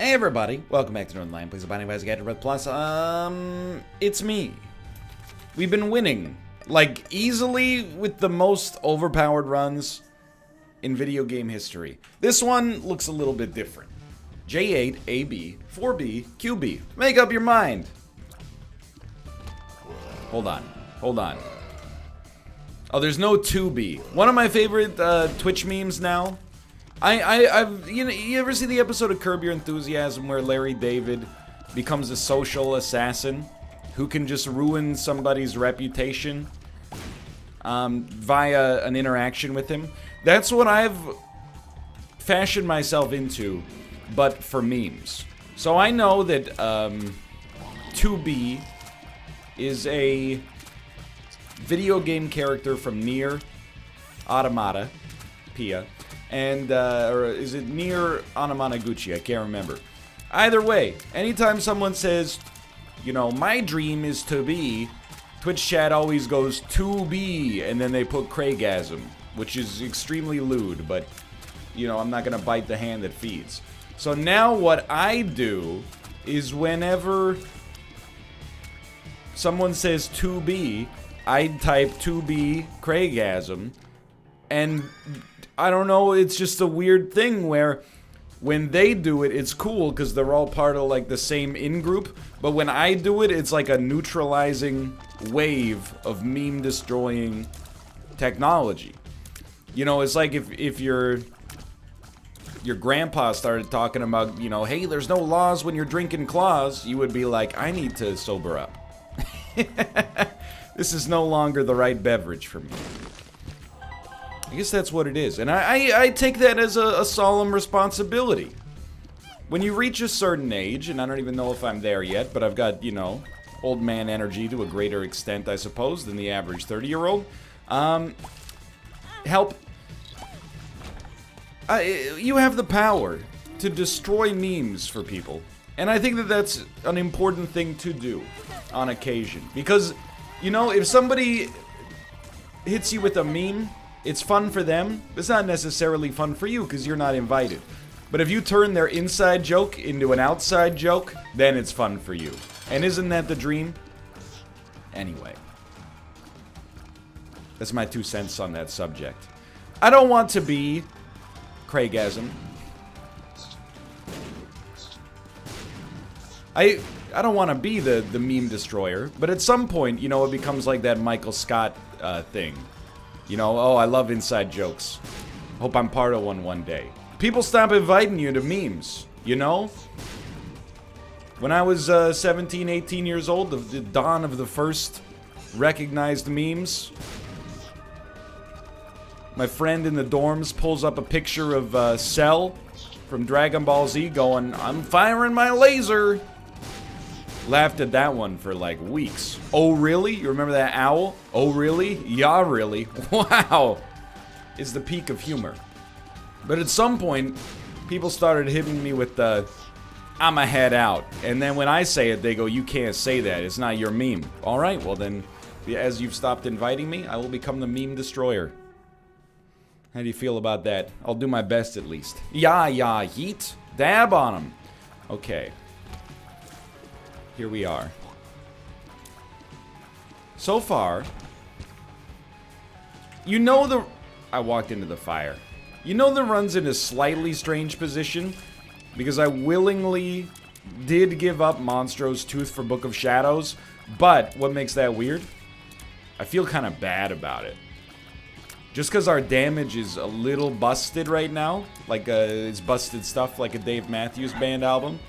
Hey everybody, welcome back to Northernlion. Please abide by AFTERBIRTH Plus. It's me. We've been winning, like, easily with the most overpowered runs in video game history. This one looks a little bit different. J8, AB, 4B, QB. Make up your mind. Hold on. Oh, there's no 2B. One of my favorite Twitch memes now. You ever see the episode of Curb Your Enthusiasm where Larry David becomes a social assassin who can just ruin somebody's reputation via an interaction with him? That's what I've fashioned myself into, but for memes. So I know that 2B is a video game character from Nier Automata, Pia. And, or is it Nier Anamanaguchi? I can't remember. Either way, anytime someone says, you know, my dream is to be, Twitch chat always goes to be, and then they put Craigasm, which is extremely lewd, but, you know, I'm not gonna bite the hand that feeds. So now what I do is whenever someone says to be, I type to be Craigasm, and I don't know, it's just a weird thing where when they do it, it's cool because they're all part of like the same in-group, but when I do it, it's like a neutralizing wave of meme-destroying technology. You know, it's like if your grandpa started talking about, you know, hey, there's no laws when you're drinking claws, you would be like, I need to sober up. This is no longer the right beverage for me. I guess that's what it is, and I take that as a solemn responsibility. When you reach a certain age, and I don't even know if I'm there yet, but I've got, you know, old man energy to a greater extent, I suppose, than the average 30-year-old. You have the power to destroy memes for people, and I think that that's an important thing to do on occasion. Because, you know, if somebody hits you with a meme, it's fun for them. It's not necessarily fun for you because you're not invited. But if you turn their inside joke into an outside joke, then it's fun for you. And isn't that the dream? Anyway. That's my 2 cents on that subject. I don't want to be Craigasm. I don't want to be the meme destroyer, but at some point, you know, it becomes like that Michael Scott thing. You know, oh, I love inside jokes. Hope I'm part of one day. People stop inviting you to memes, you know? When I was 17, 18 years old, the dawn of the first recognized memes, my friend in the dorms pulls up a picture of Cell from Dragon Ball Z going, I'm firing my laser. Laughed at that one for like weeks. Oh really? You remember that owl? Oh really? Yeah really? Wow! It's the peak of humor. But at some point, people started hitting me with the I'ma head out. And then when I say it, they go, you can't say that. It's not your meme. Alright, well then, as you've stopped inviting me, I will become the meme destroyer. How do you feel about that? I'll do my best at least. Yeah, yeet. Dab on him. Okay. Here we are. So far, you know I walked into the fire. You know the run's in a slightly strange position because I willingly did give up Monstro's Tooth for Book of Shadows, but what makes that weird? I feel kind of bad about it. Just because our damage is a little busted right now, like it's busted stuff like a Dave Matthews Band album.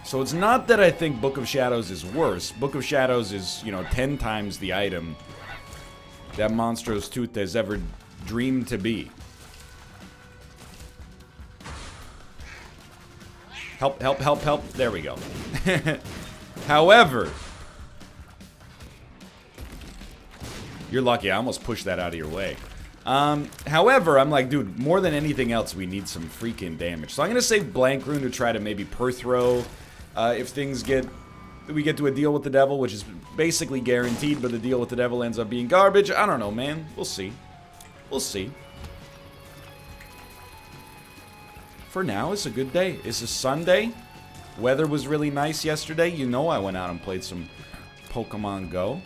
So it's not that I think Book of Shadows is worse. Book of Shadows is, you know, 10 times the item that Monstro's Tooth has ever dreamed to be. Help, help, help, help. There we go. However, you're lucky. I almost pushed that out of your way. However, I'm like, dude, more than anything else, we need some freaking damage. So I'm going to save Blank Rune to try to maybe Perthrow. If we get to a deal with the devil, which is basically guaranteed, but the deal with the devil ends up being garbage. I don't know, man. We'll see. We'll see. for now, it's a good day. It's a Sunday. Weather was really nice yesterday. You know I went out and played some Pokemon Go.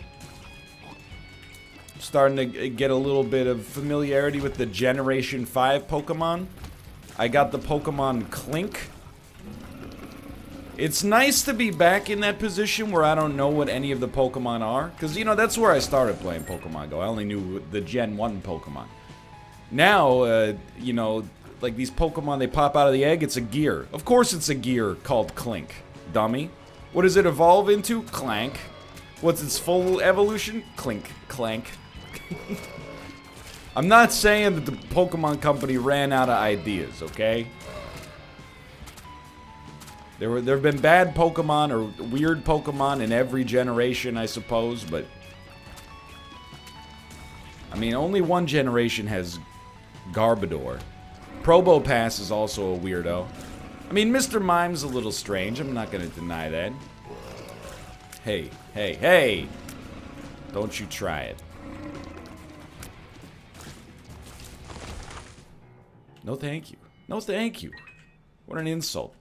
Starting to get a little bit of familiarity with the Generation 5 Pokemon. I got the Pokemon Clink. It's nice to be back in that position where I don't know what any of the Pokemon are. Because, you know, that's where I started playing Pokemon Go. I only knew the Gen 1 Pokemon. Now, you know, like these Pokemon, they pop out of the egg, it's a gear. Of course it's a gear called Clink, dummy. What does it evolve into? Clank. What's its full evolution? Clink, Clank. I'm not saying that the Pokemon Company ran out of ideas, okay? There have been bad Pokemon or weird Pokemon in every generation, I suppose, but I mean, only one generation has Garbodor. Probopass is also a weirdo. I mean, Mr. Mime's a little strange. I'm not going to deny that. Hey, hey, hey! Don't you try it. No thank you. No thank you. What an insult.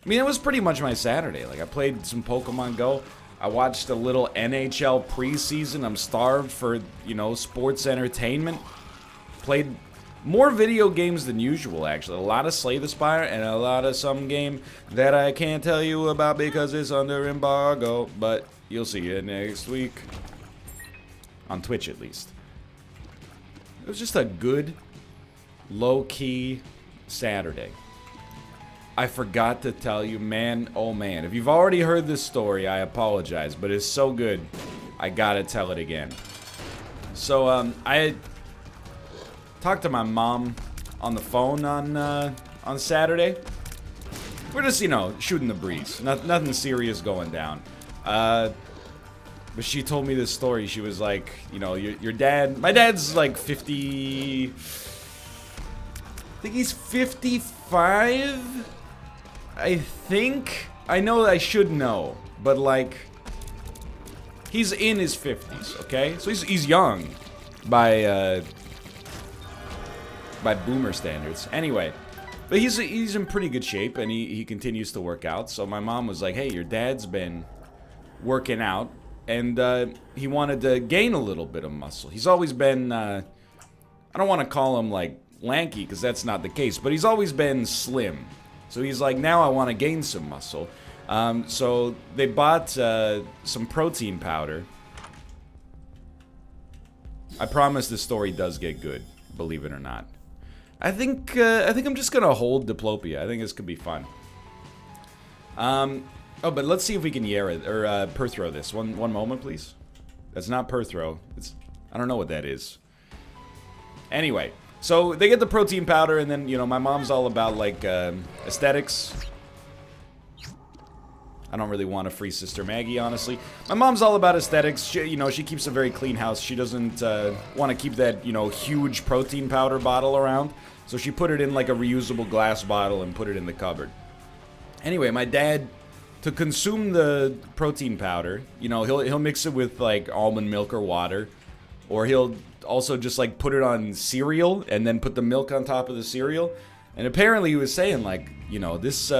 I mean, it was pretty much my Saturday. Like, I played some Pokemon Go. I watched a little NHL preseason. I'm starved for, you know, sports entertainment. Played more video games than usual, actually. A lot of Slay the Spire and a lot of some game that I can't tell you about because it's under embargo. But you'll see it next week. On Twitch, at least. It was just a good, low-key Saturday. I forgot to tell you, man, oh man. If you've already heard this story, I apologize, but it's so good, I gotta tell it again. So, I talked to my mom on the phone on Saturday. We're just, you know, shooting the breeze. Nothing serious going down. But she told me this story. She was like, you know, your dad... My dad's like 50... I think he's 55? I think... I know I should know. But, like... He's in his 50s, okay? So he's young. By boomer standards. Anyway. But he's in pretty good shape. And he continues to work out. So my mom was like, hey, your dad's been working out. And he wanted to gain a little bit of muscle. He's always been... I don't want to call him, like, lanky, because that's not the case. But he's always been slim. So he's like, now I want to gain some muscle. So they bought some protein powder. I promise this story does get good, believe it or not. I think I'm just gonna hold Diplopia. I think this could be fun. Oh, but let's see if we can Yara or Perthrow this. One moment, please. That's not Perthrow. I don't know what that is. Anyway. So, they get the protein powder, and then, you know, my mom's all about, like, aesthetics. I don't really want a free Sister Maggie, honestly. My mom's all about aesthetics. She, you know, she keeps a very clean house. She doesn't want to keep that, you know, huge protein powder bottle around. So she put it in, like, a reusable glass bottle and put it in the cupboard. Anyway, my dad, to consume the protein powder, you know, he'll mix it with, like, almond milk or water. Or he'll also just, like, put it on cereal and then put the milk on top of the cereal. And apparently he was saying, like, you know, this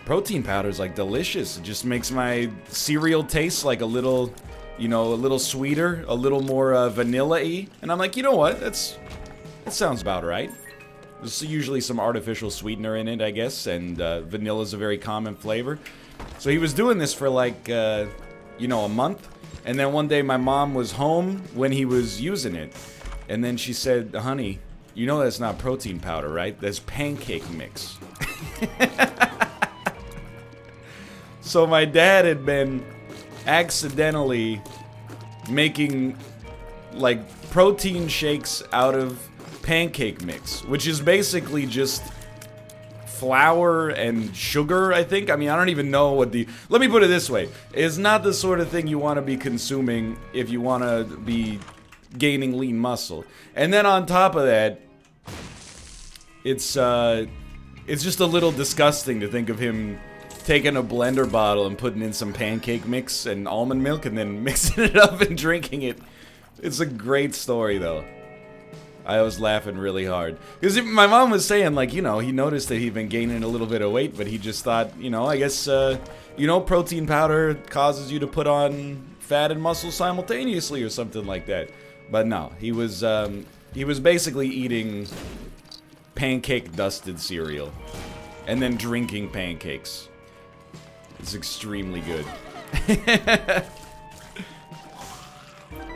protein powder is, like, delicious. It just makes my cereal taste like a little, you know, a little sweeter, a little more vanilla-y. And I'm like, you know what? That sounds about right. There's usually some artificial sweetener in it, I guess. And vanilla's a very common flavor. So he was doing this for, like, you know, a month. And then one day my mom was home when he was using it. And then she said, honey, you know that's not protein powder, right? That's pancake mix. So my dad had been accidentally making, like, protein shakes out of pancake mix. Which is basically just flour and sugar, I think. I mean, I don't even know what the... Let me put it this way. It's not the sort of thing you want to be consuming if you want to be gaining lean muscle. And then on top of that, it's just a little disgusting to think of him taking a blender bottle and putting in some pancake mix and almond milk and then mixing it up and drinking it. It's a great story, though. I was laughing really hard. Because my mom was saying, like, you know, he noticed that he'd been gaining a little bit of weight, but he just thought, you know, I guess, you know, protein powder causes you to put on fat and muscle simultaneously or something like that. But no, he was basically eating pancake-dusted cereal and then drinking pancakes. It's extremely good.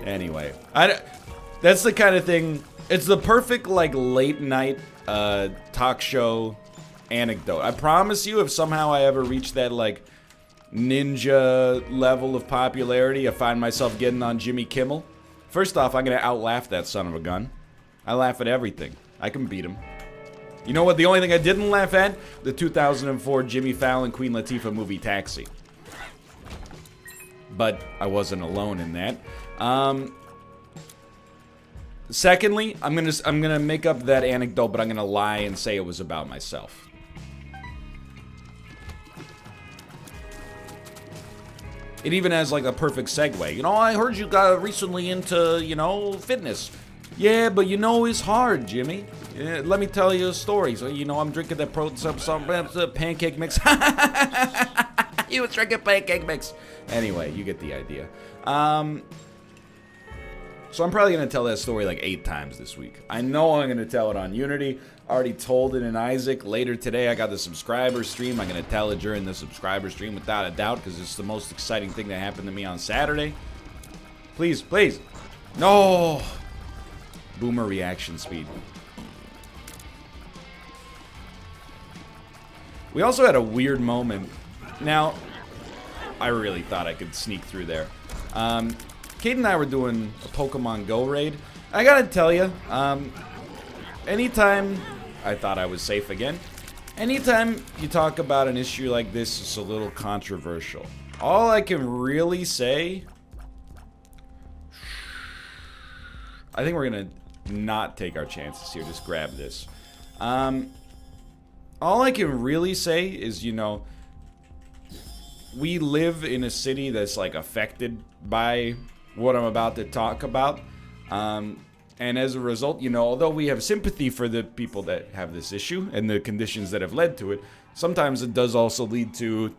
Anyway, that's the kind of thing. It's the perfect, like, late night talk show anecdote. I promise you, if somehow I ever reach that, like, ninja level of popularity, I find myself getting on Jimmy Kimmel. First off, I'm gonna outlaugh that son of a gun. I laugh at everything. I can beat him. You know what? The only thing I didn't laugh at? The 2004 Jimmy Fallon Queen Latifah movie Taxi. But I wasn't alone in that. Secondly, I'm gonna make up that anecdote, but I'm gonna lie and say it was about myself. It even has like a perfect segue. You know, I heard you got recently into, you know, fitness. Yeah, but you know it's hard, Jimmy. Yeah, let me tell you a story. So, you know, I'm drinking that pancake mix. You was drinking pancake mix. Anyway, you get the idea. So I'm probably going to tell that story like 8 times this week. I know I'm going to tell it on Unity. I already told it in Isaac. Later today, I got the subscriber stream. I'm going to tell it during the subscriber stream without a doubt because it's the most exciting thing that happened to me on Saturday. Please, please. No. Boomer reaction speed. We also had a weird moment. Now, I really thought I could sneak through there. Kate and I were doing a Pokemon Go raid. I gotta tell you, anytime I thought I was safe again, anytime you talk about an issue like this, it's a little controversial. All I can really say, I think we're gonna not take our chances here. Just grab this. All I can really say is, you know, we live in a city that's like affected by what I'm about to talk about. And as a result, you know, although we have sympathy for the people that have this issue and the conditions that have led to it, sometimes it does also lead to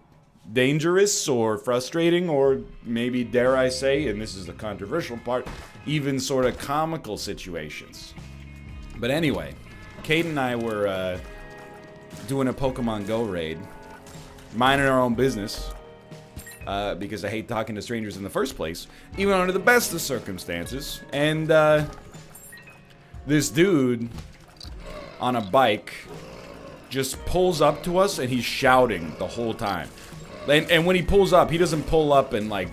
dangerous or frustrating or maybe, dare I say, and this is the controversial part, even sort of comical situations. But anyway, Kate and I were doing a Pokemon Go raid, minding our own business. Because I hate talking to strangers in the first place, even under the best of circumstances. And this dude on a bike just pulls up to us and he's shouting the whole time. And when he pulls up, he doesn't pull up and like,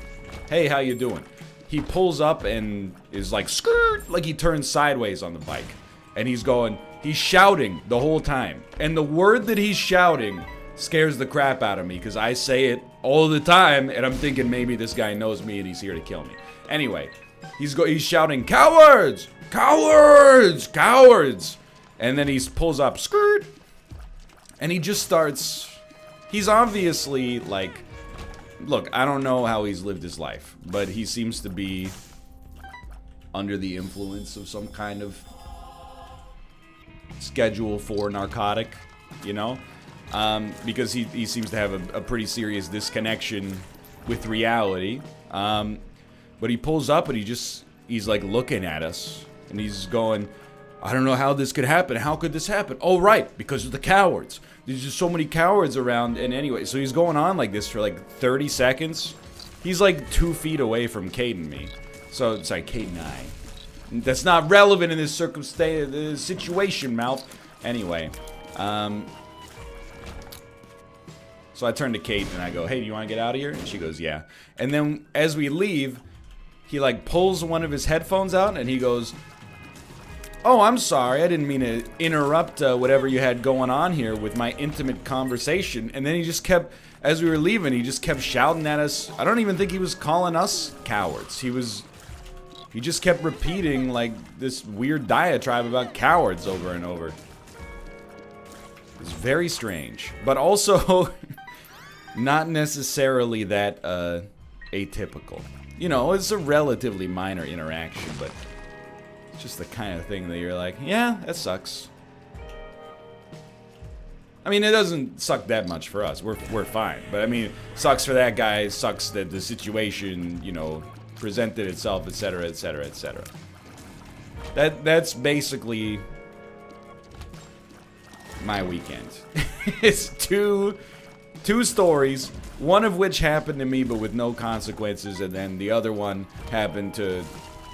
hey, how you doing? He pulls up and is like, skirt, like he turns sideways on the bike. And he's shouting the whole time. And the word that he's shouting scares the crap out of me because I say it all the time and I'm thinking maybe this guy knows me and he's here to kill me. Anyway, he's shouting, cowards, cowards, cowards. And then he pulls up, skirt, and he just starts, he's obviously like, look, I don't know how he's lived his life, but he seems to be under the influence of some kind of Schedule 4 narcotic, you know? Because he seems to have a pretty serious disconnection with reality. But he pulls up and he's like looking at us and he's going, I don't know how this could happen. How could this happen? Oh, right, because of the cowards. There's just so many cowards around. And anyway, so he's going on like this for like 30 seconds. He's like 2 feet away from Kate and me. So it's like, Kate and I. That's not relevant in this situation, mouth. Anyway, so I turn to Kate and I go, hey, do you want to get out of here? And she goes, yeah. And then as we leave, he like pulls one of his headphones out and he goes, oh, I'm sorry. I didn't mean to interrupt whatever you had going on here with my intimate conversation. And then he just kept, as we were leaving, he just kept shouting at us. I don't even think he was calling us cowards. He just kept repeating like this weird diatribe about cowards over and over. It was very strange, but also not necessarily that atypical. You know, it's a relatively minor interaction, but Just the kind of thing that you're like, yeah, that sucks. I mean, it doesn't suck that much for us. We're fine. But I mean, sucks for that guy. Sucks that the situation, you know, presented itself, etc., etc., etc. That's basically my weekend. It's two stories, one of which happened to me but with no consequences, and then the other one happened to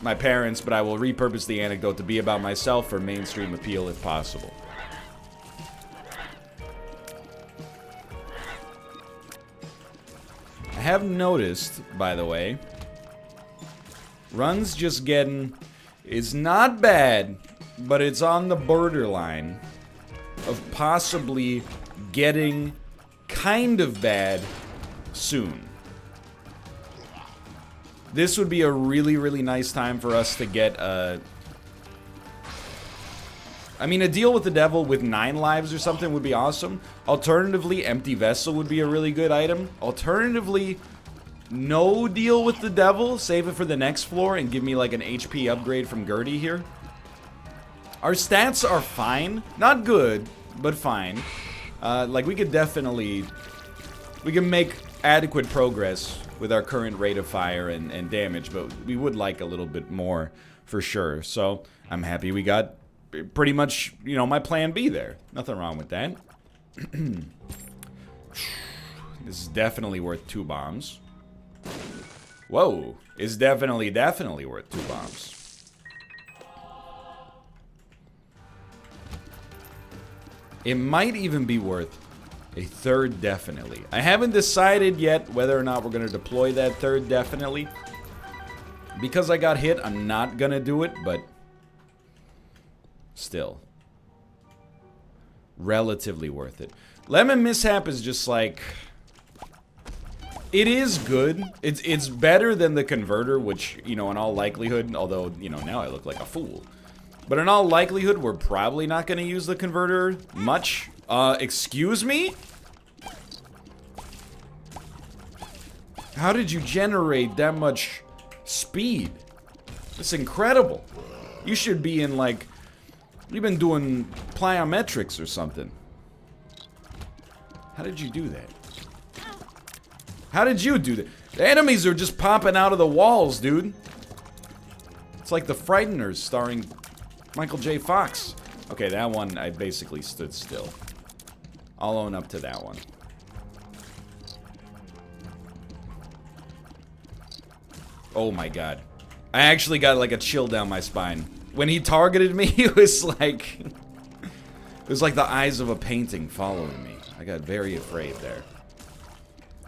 my parents, but I will repurpose the anecdote to be about myself for mainstream appeal if possible. I have noticed, by the way, runs just getting, it's not bad, but it's on the borderline of possibly getting kind of bad soon. This would be a really, really nice time for us to get a deal with the devil with 9 lives or something would be awesome. Alternatively, empty vessel would be a really good item. Alternatively, no deal with the devil, save it for the next floor and give me like an HP upgrade from Gertie here. Our stats are fine. Not good, but fine. Like we can make adequate progress with our current rate of fire and damage, but we would like a little bit more for sure. So I'm happy we got pretty much, you know, my plan B there. Nothing wrong with that. This is definitely worth 2 bombs. Whoa, it's definitely worth 2 bombs. It might even be worth a 3rd definitely. I haven't decided yet whether or not we're gonna deploy that 3rd definitely. Because I got hit, I'm not gonna do it, but still. Relatively worth it. Lemon Mishap is just like, it is good. It's better than the converter, which, you know, in all likelihood, although, you know, now I look like a fool. But in all likelihood, we're probably not going to use the converter much. Excuse me? How did you generate that much speed? It's incredible. You should be in, like, you've been doing plyometrics or something. How did you do that? How did you do that? The enemies are just popping out of the walls, dude. It's like The Frighteners starring Michael J. Fox. Okay, that one, I basically stood still. I'll own up to that one. Oh my god. I actually got like a chill down my spine. When he targeted me, it was like the eyes of a painting following me. I got very afraid there.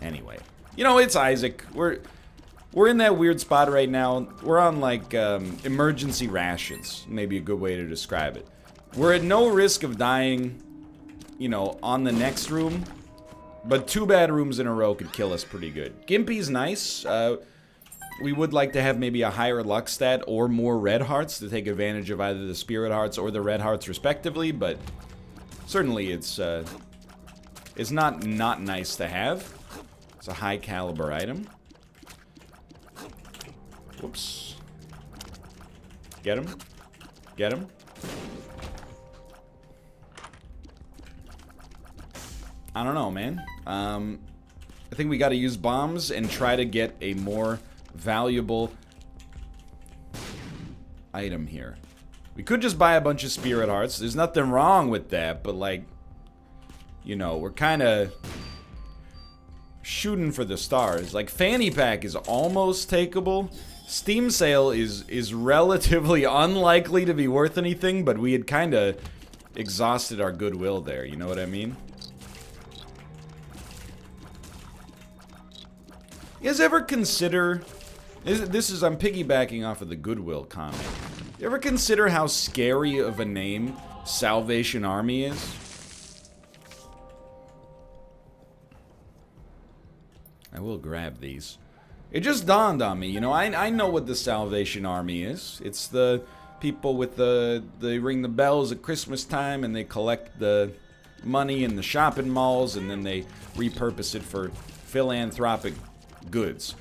Anyway. You know, it's Isaac. We're in that weird spot right now. We're on, like, emergency rations. Maybe a good way to describe it. We're at no risk of dying, you know, on the next room. But 2 bad rooms in a row could kill us pretty good. Gimpy's nice. We would like to have maybe a higher luck stat or more red hearts to take advantage of either the spirit hearts or the red hearts respectively. But certainly it's not nice to have. It's a high caliber item. Whoops. Get him. Get him. I don't know, man. I think we gotta use bombs and try to get a more valuable item here. We could just buy a bunch of spirit hearts. There's nothing wrong with that, but like, you know, we're kind of shooting for the stars. Like, fanny pack is almost takeable. Steam sale is relatively unlikely to be worth anything, but we had kind of exhausted our goodwill there, you know what I mean? You guys ever consider, I'm piggybacking off of the goodwill comment. You ever consider how scary of a name Salvation Army is? I will grab these. It just dawned on me, you know, I know what the Salvation Army is. It's the people with they ring the bells at Christmas time and they collect the money in the shopping malls and then they repurpose it for philanthropic goods.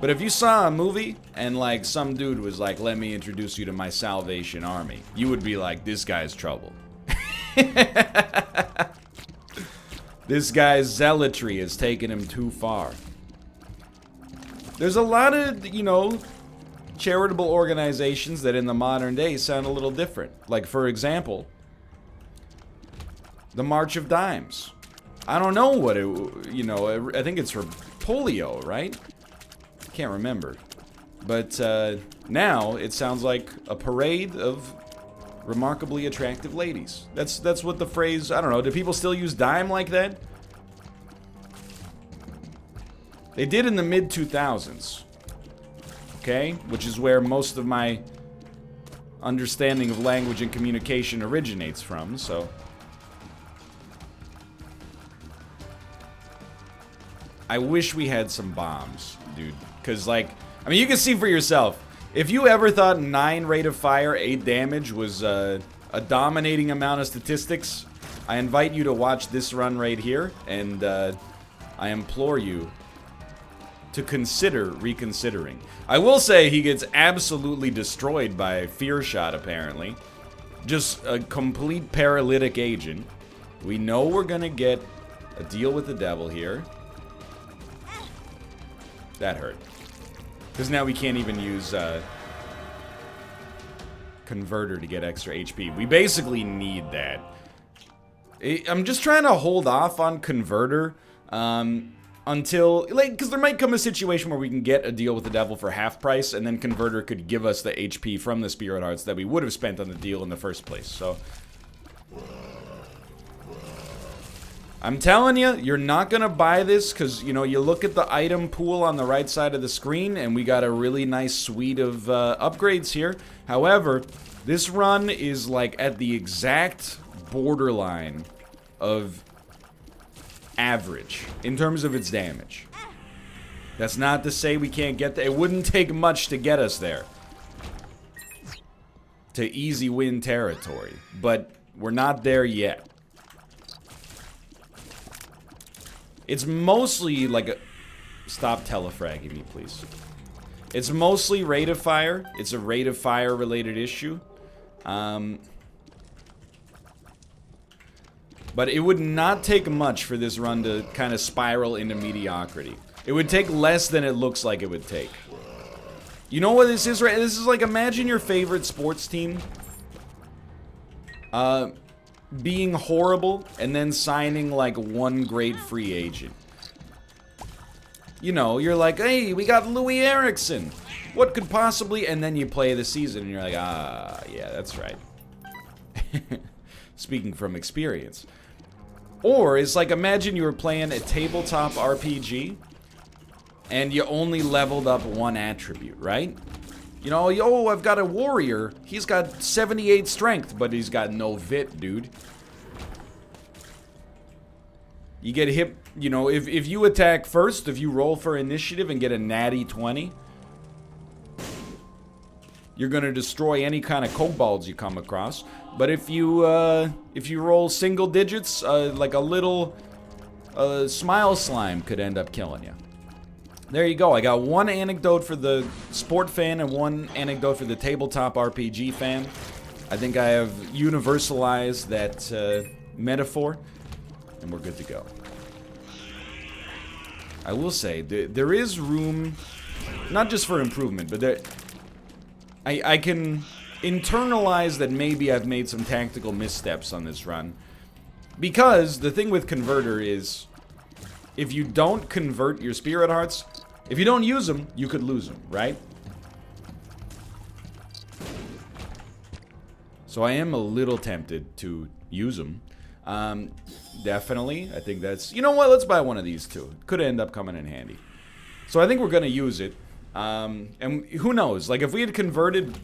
But if you saw a movie and like some dude was like, let me introduce you to my Salvation Army, you would be like, this guy's trouble. This guy's zealotry has taken him too far. There's a lot of, you know, charitable organizations that in the modern day sound a little different. Like, for example, the March of Dimes. I don't know what it, you know, I think it's for polio, right? Can't remember. But now it sounds like a parade of remarkably attractive ladies. That's what the phrase, I don't know, do people still use dime like that? They did in the mid-2000s. Okay? Which is where most of my understanding of language and communication originates from, so. I wish we had some bombs, dude. Because, like, I mean, you can see for yourself. If you ever thought 9 rate of fire, 8 damage was a dominating amount of statistics, I invite you to watch this run right here, and I implore you to consider reconsidering. I will say he gets absolutely destroyed by Fear Shot, apparently. Just a complete paralytic agent. We know we're gonna get a deal with the devil here. That hurt. Because now we can't even use Converter to get extra HP. We basically need that. I'm just trying to hold off on Converter until, like, because there might come a situation where we can get a deal with the devil for half price, and then Converter could give us the HP from the Spirit Hearts that we would have spent on the deal in the first place. So I'm telling you, you're not gonna buy this because, you know, you look at the item pool on the right side of the screen and we got a really nice suite of upgrades here. However, this run is like at the exact borderline of average in terms of its damage. That's not to say we can't get there. It wouldn't take much to get us there. To easy win territory. But we're not there yet. It's mostly like a... Stop telefragging me, please. It's mostly rate of fire. It's a rate of fire related issue. But it would not take much for this run to kind of spiral into mediocrity. It would take less than it looks like it would take. You know what this is, right? This is like, imagine your favorite sports team being horrible and then signing like one great free agent. You know, you're like, hey, we got Louis Erickson. What could possibly... And then you play the season and you're like, ah, yeah, that's right. Speaking from experience. Or it's like, imagine you were playing a tabletop RPG and you only leveled up one attribute, right? You know, yo, I've got a warrior. He's got 78 strength, but he's got no vit, dude. You get hit, you know, if you attack first, if you roll for initiative and get a natty 20, you're gonna destroy any kind of kobolds you come across. But if you roll single digits, like a little smile slime could end up killing you. There you go. I got one anecdote for the sport fan and one anecdote for the tabletop RPG fan. I think I have universalized that metaphor, and we're good to go. I will say, there is room, not just for improvement, but I can internalize that maybe I've made some tactical missteps on this run. Because the thing with Converter is, if you don't convert your Spirit Hearts, if you don't use them, you could lose them, right? So I am a little tempted to use them. Definitely. I think that's... You know what? Let's buy one of these too. Could end up coming in handy. So I think we're going to use it. And who knows? Like, if we had converted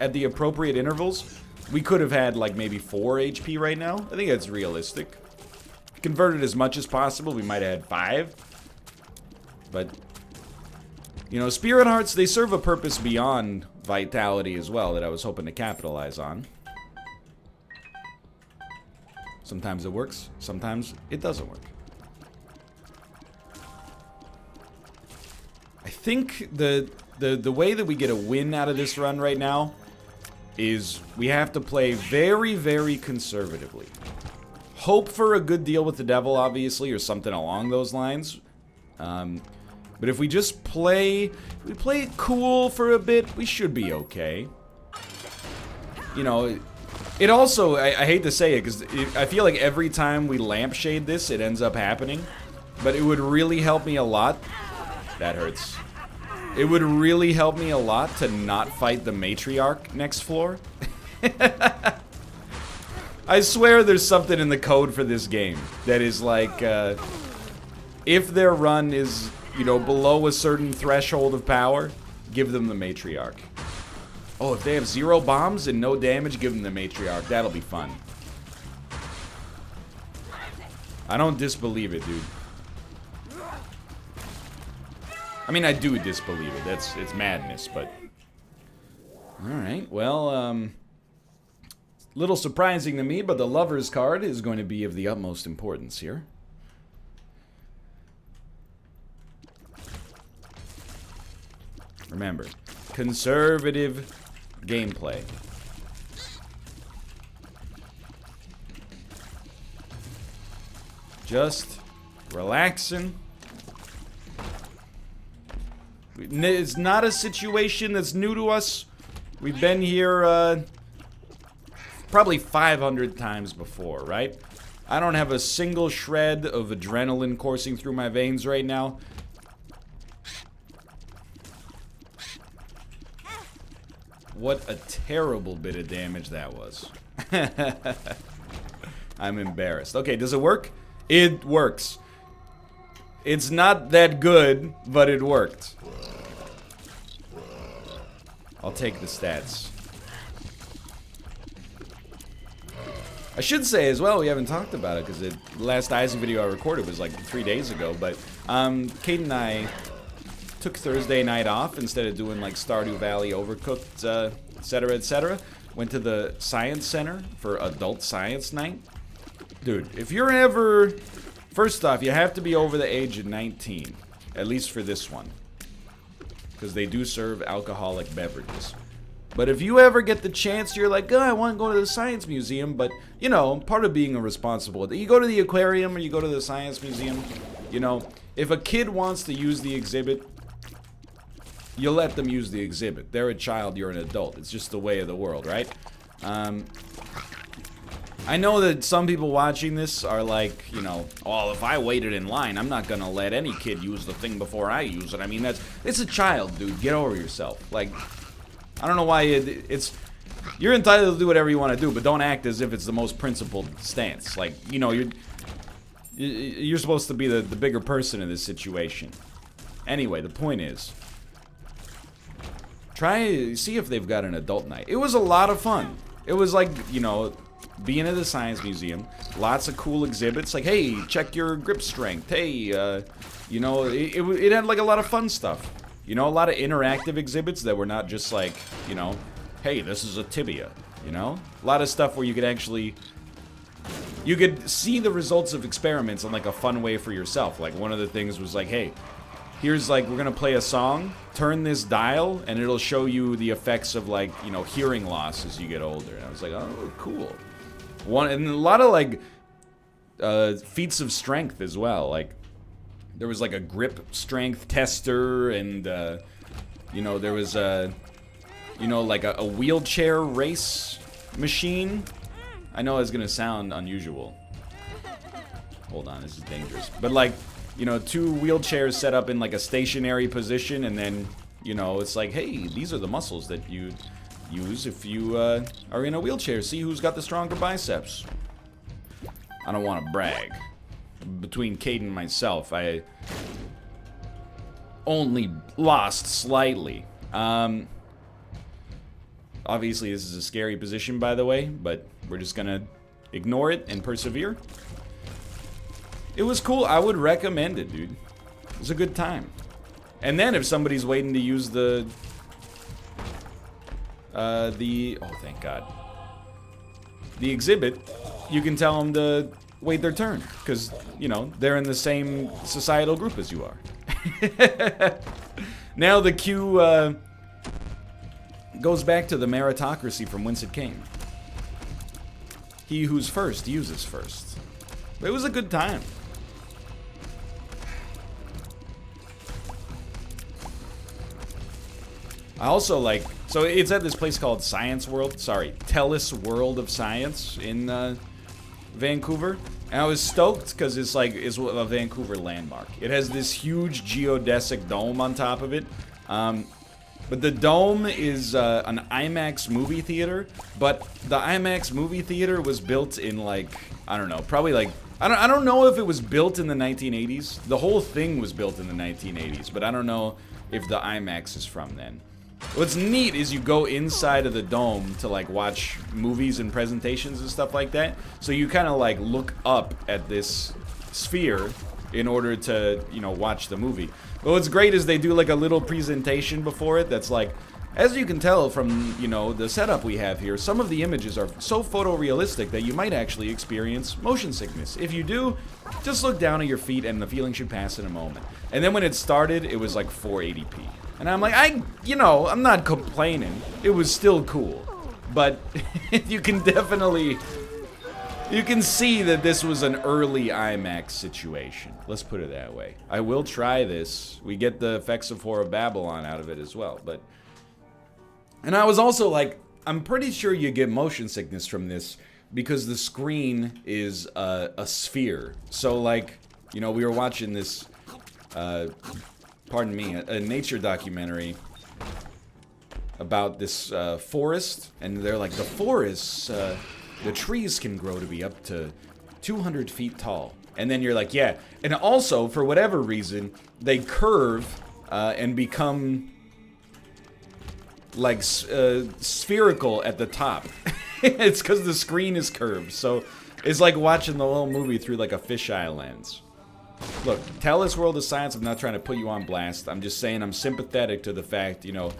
at the appropriate intervals, we could have had, like, maybe 4 HP right now. I think that's realistic. Converted as much as possible, we might have had 5. But, you know, Spirit Hearts, they serve a purpose beyond Vitality as well that I was hoping to capitalize on. Sometimes it works, sometimes it doesn't work. I think the way that we get a win out of this run right now is we have to play very, very conservatively. Hope for a good deal with the devil, obviously, or something along those lines. But if we just play it cool for a bit, we should be okay. You know, it also, I hate to say it, because I feel like every time we lampshade this, it ends up happening. But it would really help me a lot. That hurts. It would really help me a lot to not fight the matriarch next floor. I swear there's something in the code for this game that is like, if their run is, you know, below a certain threshold of power, give them the matriarch. Oh, if they have 0 bombs and no damage, give them the matriarch. That'll be fun. I don't disbelieve it, dude. I mean, I do disbelieve it. It's madness, but... Alright, well, little surprising to me, but the Lover's card is going to be of the utmost importance here. Remember, conservative gameplay. Just relaxing. It's not a situation that's new to us. We've been here probably 500 times before, right? I don't have a single shred of adrenaline coursing through my veins right now. What a terrible bit of damage that was. I'm embarrassed. Okay, does it work? It works. It's not that good, but it worked. I'll take the stats. I should say as well, we haven't talked about it because the last Isaac video I recorded was like 3 days ago, but Kate and I took Thursday night off instead of doing like Stardew Valley Overcooked, etc., etc. Went to the Science Center for Adult Science Night. Dude, if you're ever... First off, you have to be over the age of 19, at least for this one, because they do serve alcoholic beverages. But if you ever get the chance, you're like, oh, I want to go to the Science Museum, but, you know, part of being a responsible... You go to the aquarium or you go to the Science Museum, you know, if a kid wants to use the exhibit, you let them use the exhibit. They're a child, you're an adult. It's just the way of the world, right? I know that some people watching this are like, you know, oh, if I waited in line, I'm not gonna let any kid use the thing before I use it. I mean, it's a child, dude. Get over yourself. Like, I don't know why you're entitled to do whatever you want to do, but don't act as if it's the most principled stance. Like, you know, you're supposed to be the bigger person in this situation. Anyway, the point is, see if they've got an adult night. It was a lot of fun. It was like, you know, being at the Science Museum, lots of cool exhibits, like, hey, check your grip strength, hey, you know, it had, like, a lot of fun stuff. You know, a lot of interactive exhibits that were not just, like, you know, hey, this is a tibia, you know? A lot of stuff where you could actually, you could see the results of experiments in, like, a fun way for yourself. Like, one of the things was, like, hey, here's, like, we're gonna play a song, turn this dial, and it'll show you the effects of, like, you know, hearing loss as you get older. And I was like, oh, cool. And a lot of, like, feats of strength as well. Like, there was, like, a grip strength tester, and, you know, there was you know, like a wheelchair race machine. I know it's gonna sound unusual. Hold on, this is dangerous. But, like, you know, 2 wheelchairs set up in, like, a stationary position, and then, you know, it's like, hey, these are the muscles that you use if you are in a wheelchair. See who's got the stronger biceps. I don't want to brag. Between Kate and myself, I only lost slightly. Obviously, this is a scary position, by the way, but we're just gonna ignore it and persevere. It was cool. I would recommend it, dude. It was a good time. And then if somebody's waiting to use the oh, thank God. The exhibit, you can tell them to wait their turn, because, you know, they're in the same societal group as you are. Now the Q goes back to the meritocracy from whence it came. He who's first uses first. But it was a good time. I also like, so it's at this place called Science World, sorry, Telus World of Science in Vancouver. And I was stoked because it's like, it's a Vancouver landmark. It has this huge geodesic dome on top of it. But the dome is an IMAX movie theater, but the IMAX movie theater was built in like, I don't know, probably like, I don't know if it was built in the 1980s. The whole thing was built in the 1980s, but I don't know if the IMAX is from then. What's neat is you go inside of the dome to like watch movies and presentations and stuff like that. So you kind of like look up at this sphere in order to, you know, watch the movie. But what's great is they do like a little presentation before it that's like, as you can tell from, you know, the setup we have here, some of the images are so photorealistic that you might actually experience motion sickness. If you do, just look down at your feet and the feeling should pass in a moment. And then when it started, it was like 480p. And I'm like, I'm not complaining. It was still cool. But you can definitely, you can see that this was an early IMAX situation. Let's put it that way. I will try this. We get the effects of Whore of Babylon out of it as well. But, and I was also like, I'm pretty sure you get motion sickness from this because the screen is a sphere. So like, you know, we were watching this, pardon me, a nature documentary about this forest, and they're like, the forests, the trees can grow to be up to 200 feet tall. And then you're like, yeah. And also, for whatever reason, they curve and become like spherical at the top. It's because the screen is curved. So it's like watching the whole movie through like a fisheye lens. Look, Telus World of Science, I'm not trying to put you on blast. I'm just saying I'm sympathetic to the fact, you know,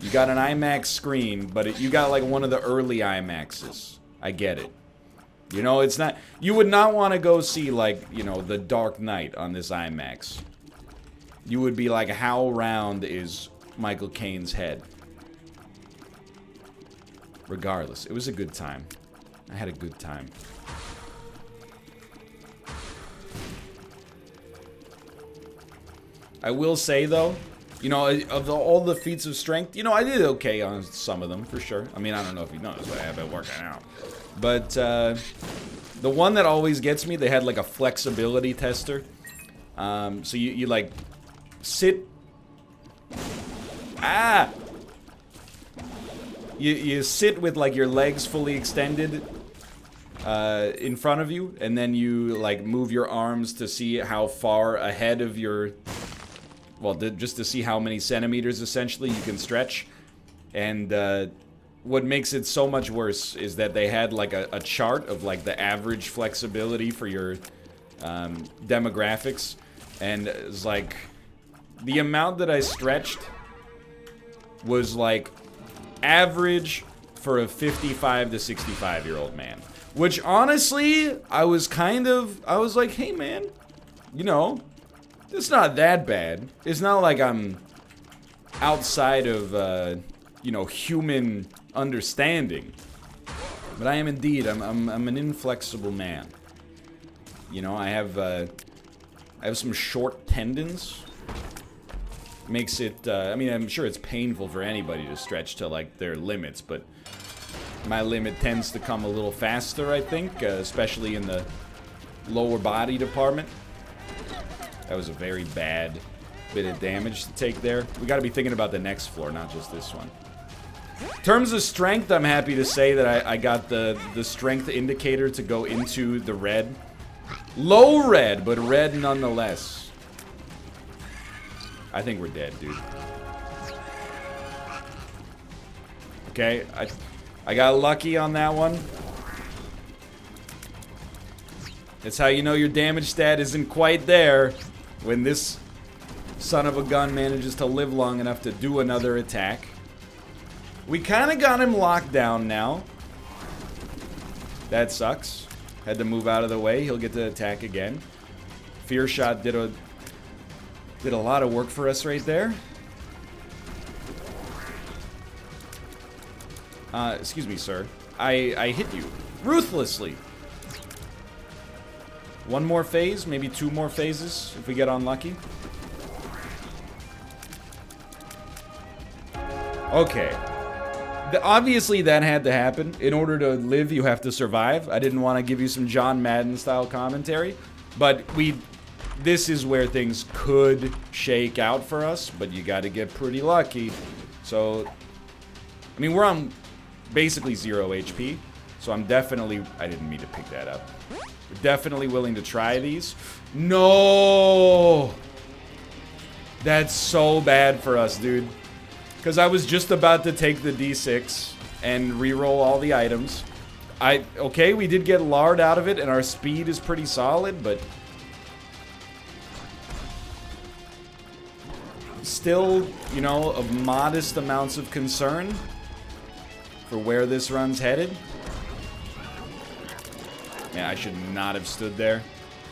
you got an IMAX screen, but you got like one of the early IMAXs. I get it. You know, it's not, you would not want to go see like, you know, The Dark Knight on this IMAX. You would be like, how round is Michael Caine's head? Regardless, it was a good time. I had a good time. I will say, though, you know, of all the feats of strength, you know, I did okay on some of them, for sure. I mean, I don't know if you noticed, but I have been working out. But, the one that always gets me, they had, like, a flexibility tester. So you like, sit... Ah! You sit with, like, your legs fully extended in front of you, and then you, like, move your arms to see how far ahead of your... Well, just to see how many centimeters, essentially, you can stretch. And what makes it so much worse is that they had, like, a chart of, like, the average flexibility for your demographics. And it was, like, the amount that I stretched was, like, average for a 55 to 65-year-old man. Which, honestly, I was like, hey, man, you know... It's not that bad. It's not like I'm outside of, you know, human understanding. But I am indeed. I'm an inflexible man. You know, I have some short tendons. Makes it, I mean, I'm sure it's painful for anybody to stretch to, like, their limits, but my limit tends to come a little faster, I think, especially in the lower body department. That was a very bad bit of damage to take there. We gotta be thinking about the next floor, not just this one. In terms of strength, I'm happy to say that I got the strength indicator to go into the red. Low red, but red nonetheless. I think we're dead, dude. Okay, I got lucky on that one. That's how you know your damage stat isn't quite there. When this son of a gun manages to live long enough to do another attack. We kind of got him locked down now. That sucks. Had to move out of the way. He'll get to attack again. Fear Shot did a lot of work for us right there. Excuse me, sir. I hit you. Ruthlessly. One more phase, maybe 2 more phases, if we get unlucky. Okay. Obviously, that had to happen. In order to live, you have to survive. I didn't want to give you some John Madden-style commentary. But this is where things could shake out for us, but you got to get pretty lucky. So, I mean, we're on basically 0 HP. So I'm definitely... I didn't mean to pick that up. We're definitely willing to try these. No! That's so bad for us, dude. Because I was just about to take the D6 and reroll all the items. Okay, we did get Lard out of it, and our speed is pretty solid, but... still, you know, of modest amounts of concern for where this run's headed. Yeah, I should not have stood there.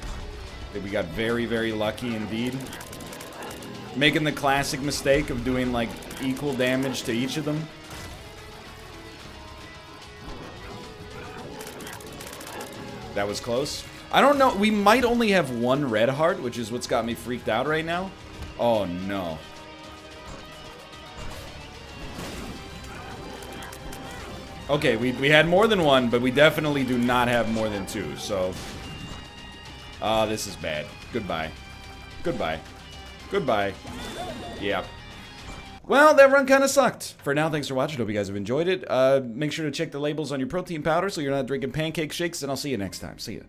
I think we got very, very lucky indeed. Making the classic mistake of doing, like, equal damage to each of them. That was close. I don't know. We might only have 1 red heart, which is what's got me freaked out right now. Oh, no. Okay, we had more than 1, but we definitely do not have more than 2, so... this is bad. Goodbye. Goodbye. Goodbye. Yeah. Well, that run kind of sucked. For now, thanks for watching. Hope you guys have enjoyed it. Make sure to check the labels on your protein powder so you're not drinking pancake shakes, and I'll see you next time. See ya.